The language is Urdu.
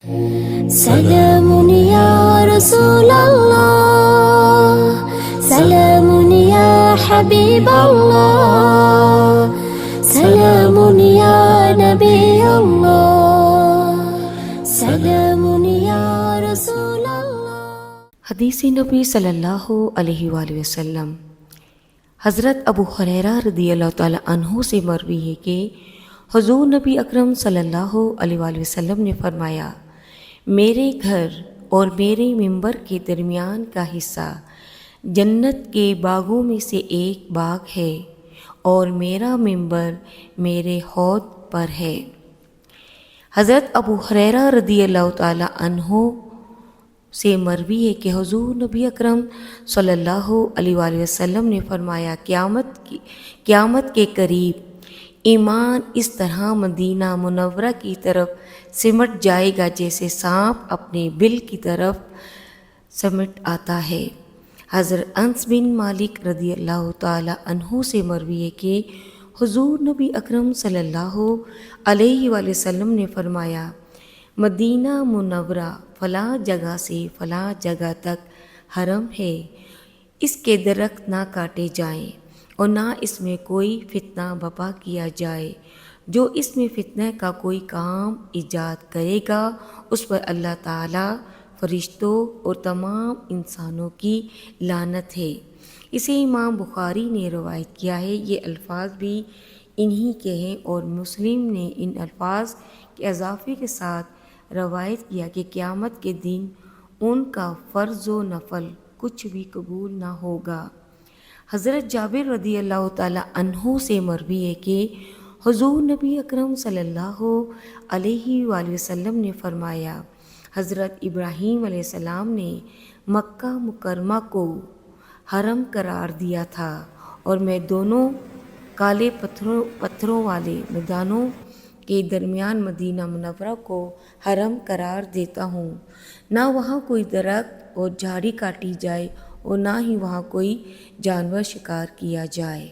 سلام یا رسول اللہ، سلام یا حبیب اللہ، سلام یا نبی اللہ، سلام یا رسول اللہ۔ حدیث نبی صلی اللہ علیہ وآلہ وسلم۔ حضرت ابو ہریرہ رضی اللہ تعالیٰ عنہ سے مروی ہے کہ حضور نبی اکرم صلی اللہ علیہ وآلہ وسلم نے فرمایا، میرے گھر اور میرے ممبر کے درمیان کا حصہ جنت کے باغوں میں سے ایک باغ ہے اور میرا ممبر میرے حوض پر ہے۔ حضرت ابو ہریرہ رضی اللہ تعالیٰ عنہ سے مروی ہے کہ حضور نبی اکرم صلی اللہ علیہ وآلہ وسلم نے فرمایا، قیامت کے قریب ایمان اس طرح مدینہ منورہ کی طرف سمٹ جائے گا جیسے سانپ اپنے بل کی طرف سمٹ آتا ہے۔ حضرت انس بن مالک رضی اللہ تعالیٰ عنہ سے مروی ہے کہ حضور نبی اکرم صلی اللہ علیہ وآلہ وسلم نے فرمایا، مدینہ منورہ فلاں جگہ سے فلاں جگہ تک حرم ہے، اس کے درخت نہ کاٹے جائیں اور نہ اس میں کوئی فتنہ برپا کیا جائے۔ جو اس میں فتنہ کا کوئی کام ایجاد کرے گا اس پر اللہ تعالیٰ، فرشتوں اور تمام انسانوں کی لعنت ہے۔ اسے امام بخاری نے روایت کیا ہے۔ یہ الفاظ بھی انہی کے ہیں اور مسلم نے ان الفاظ کے اضافے کے ساتھ روایت کیا کہ قیامت کے دن ان کا فرض و نفل کچھ بھی قبول نہ ہوگا۔ حضرت جابر رضی اللہ تعالیٰ عنہ سے مروی ہے کہ حضور نبی اکرم صلی اللہ علیہ وآلہ وسلم نے فرمایا، حضرت ابراہیم علیہ السلام نے مکہ مکرمہ کو حرم قرار دیا تھا اور میں دونوں کالے پتھروں والے میدانوں کے درمیان مدینہ منورہ کو حرم قرار دیتا ہوں۔ نہ وہاں کوئی درخت اور جھاڑی کاٹی جائے اور نہ ہی وہاں کوئی جانور شکار کیا جائے۔